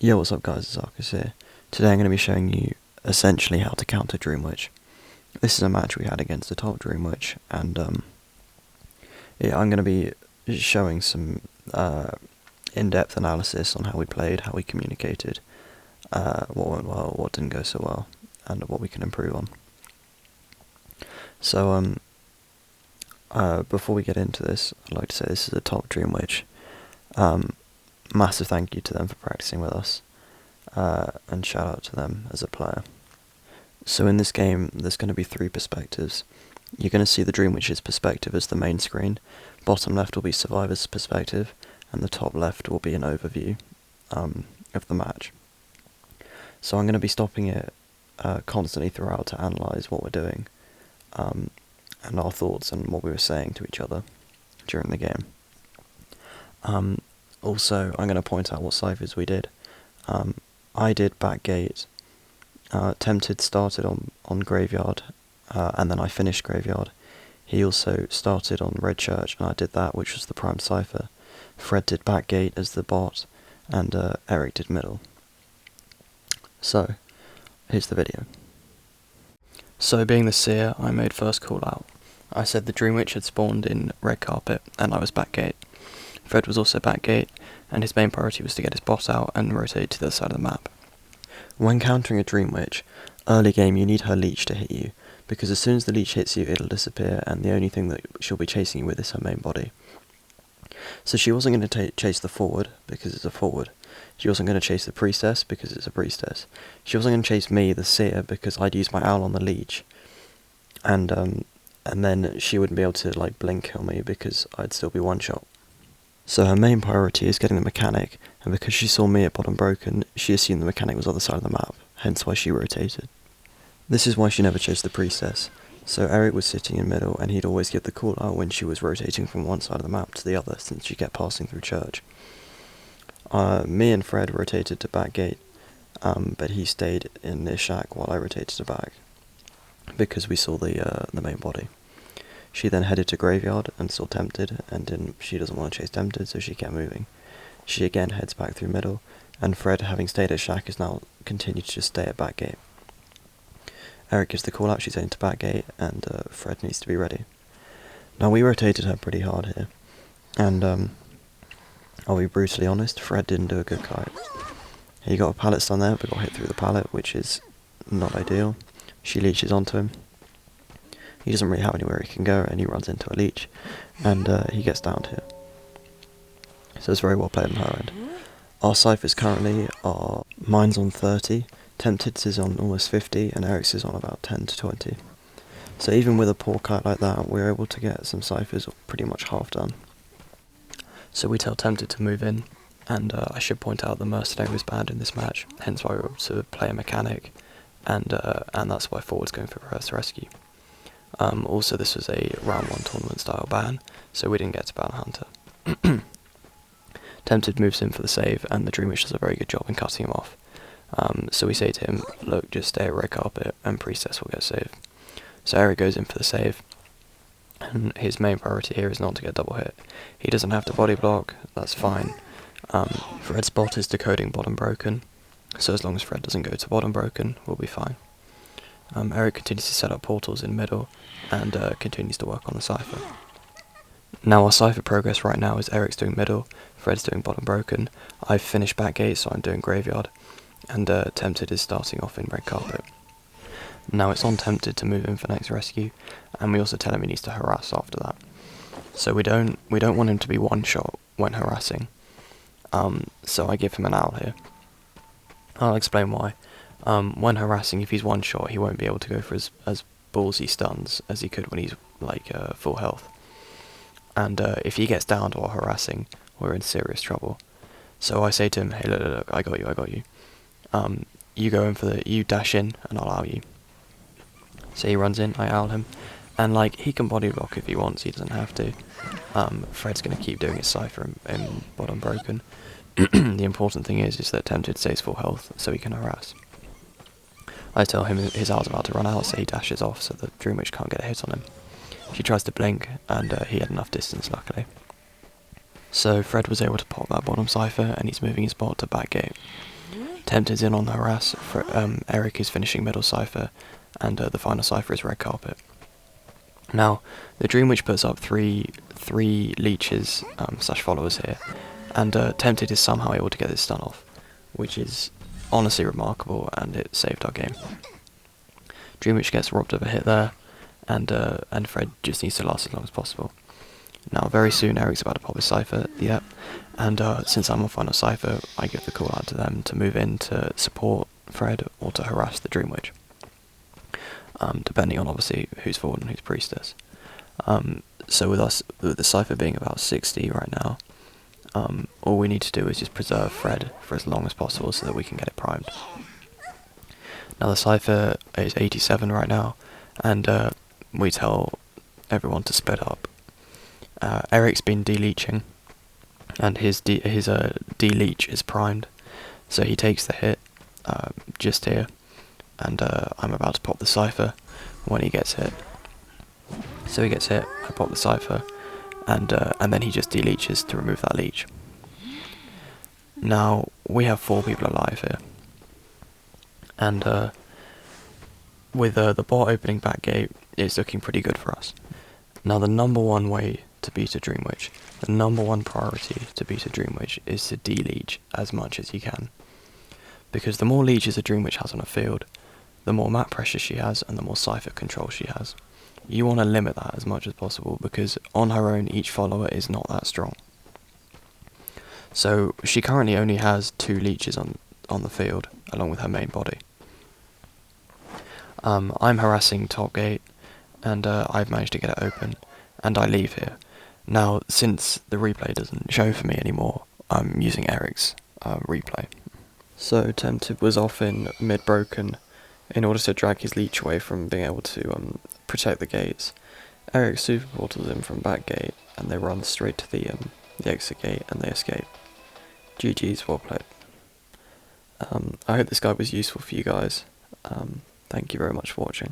Yo, what's up guys, it's Arcus here. Today I'm going to be showing you essentially how to counter Dreamwitch. This is a match we had against the top Dreamwitch, and yeah, I'm going to be showing some in-depth analysis on how we played, how we communicated, what went well, what didn't go so well, and what we can improve on. So before we get into this, I'd like to say this is a top Dreamwitch. Massive thank you to them for practicing with us, and shout out to them as a player. So in this game, there's going to be three perspectives. You're going to see the Dreamwitch's perspective as the main screen, bottom left will be Survivor's perspective, and the top left will be an overview of the match. So I'm going to be stopping it constantly throughout to analyse what we're doing, and our thoughts and what we were saying to each other during the game. Also, I'm going to point out what ciphers we did. I did Backgate, Tempted started on Graveyard, and then I finished Graveyard. He also started on Red Church, and I did that, which was the prime cipher. Fred did Backgate as the bot, and Eric did middle. So, here's the video. So, being the seer, I made first call out. I said the Dreamwitch had spawned in Red Carpet, and I was Backgate. Fred was also Backgate, and his main priority was to get his bot out and rotate to the other side of the map. When countering a Dreamwitch, early game you need her leech to hit you, because as soon as the leech hits you it'll disappear, and the only thing that she'll be chasing you with is her main body. So she wasn't going to chase the forward, because it's a forward. She wasn't going to chase the priestess, because it's a priestess. She wasn't going to chase me, the seer, because I'd use my owl on the leech. And then she wouldn't be able to blink kill me, because I'd still be one shot. So her main priority is getting the mechanic, and because she saw me at bottom broken, she assumed the mechanic was on the other side of the map, hence why she rotated. This is why she never chose the priestess. So Eric was sitting in middle, and he'd always give the call out when she was rotating from one side of the map to the other, since she kept passing through church. Me and Fred rotated to Backgate, but he stayed in the shack while I rotated to back, because we saw the main body. She then headed to Graveyard and saw Tempted, and she doesn't want to chase Tempted, so she kept moving. She again heads back through middle, and Fred, having stayed at shack, has now continued to just stay at Backgate. Eric gives the call out, she's heading to Backgate, and Fred needs to be ready. Now we rotated her pretty hard here, and I'll be brutally honest, Fred didn't do a good kite. He got a pallet stun there, but got hit through the pallet, which is not ideal. She leeches onto him. He doesn't really have anywhere he can go, and he runs into a leech, and he gets downed here. So it's very well played on her end. Our ciphers currently are, mine's on 30, Tempted's is on almost 50, and Eric's is on about 10 to 20. So even with a poor kite like that, we're able to get some ciphers pretty much half done. So we tell Tempted to move in, and I should point out the Mercenary was banned in this match, hence why we were able to play a mechanic, and that's why Forward's going for Reverse Rescue. Also, this was a round 1 tournament style ban, so we didn't get to ban Hunter. Tempted moves in for the save, and the Dreamwitch does a very good job in cutting him off. So we say to him, look, just stay at Red Carpet, and Priestess will get saved. So Eric goes in for the save, and his main priority here is not to get double hit. He doesn't have to body block, that's fine. Fred's bot is decoding bottom broken, so as long as Fred doesn't go to bottom broken, we'll be fine. Eric continues to set up portals in middle, and continues to work on the cipher. Now our cipher progress right now is Eric's doing middle, Fred's doing bottom broken, I've finished Backgate, so I'm doing Graveyard, and Tempted is starting off in Red Carpet. Now it's on Tempted to move in for next rescue, and we also tell him he needs to harass after that. So we don't want him to be one shot when harassing, so I give him an owl here. I'll explain why. When harassing, if he's one shot, he won't be able to go for as ballsy stuns as he could when he's full health. And if he gets downed while harassing, we're in serious trouble. So I say to him, hey, look, I got you. You go in for you dash in, and I'll owl you. So he runs in, I owl him, and he can body block if he wants, he doesn't have to. Fred's going to keep doing his cipher in bottom broken. The important thing is that Tempted stays full health, so he can harass. I tell him his owl's about to run out, so he dashes off so the Dreamwitch can't get a hit on him. She tries to blink, and he had enough distance, luckily. So Fred was able to pop that bottom cipher, and he's moving his bot to Backgate. Tempted's in on the harass. Eric is finishing middle cipher, and the final cipher is red carpet. Now, the Dream Witch puts up three leeches slash followers here, and Tempted is somehow able to get this stun off, which is honestly remarkable, and it saved our game. Dream Witch gets robbed of a hit there, and Fred just needs to last as long as possible. Now, very soon, Eric's about to pop his cipher, yep, and since I'm on final cipher, I give the call out to them to move in to support Fred or to harass the Dream Witch, depending on obviously who's forward and who's priestess. So with the cipher being about 60 right now, all we need to do is just preserve Fred for as long as possible so that we can get it primed. Now the cipher is 87 right now, and we tell everyone to split up. Eric's been de-leeching, and his de-leech is primed, so he takes the hit just here, and I'm about to pop the cipher when he gets hit. So he gets hit, I pop the cipher, and then he just de-leeches to remove that leech. Now we have 4 people alive here, and with the bot opening back gate, it's looking pretty good for us. Now the number one way to beat a Dream Witch, the number one priority to beat a Dream Witch is to de-leech as much as you can. Because the more leeches a Dream Witch has on a field, the more map pressure she has and the more cipher control she has. You want to limit that as much as possible, because on her own each follower is not that strong. So she currently only has 2 leeches on the field, along with her main body. I'm harassing top gate, and I've managed to get it open, and I leave here. Now, since the replay doesn't show for me anymore, I'm using Eric's replay. So Tempted was off in mid-broken in order to drag his leech away from being able to protect the gates. Eric super portals him from back gate, and they run straight to the exit gate, and they escape. GG's, well played. I hope this guide was useful for you guys. Thank you very much for watching.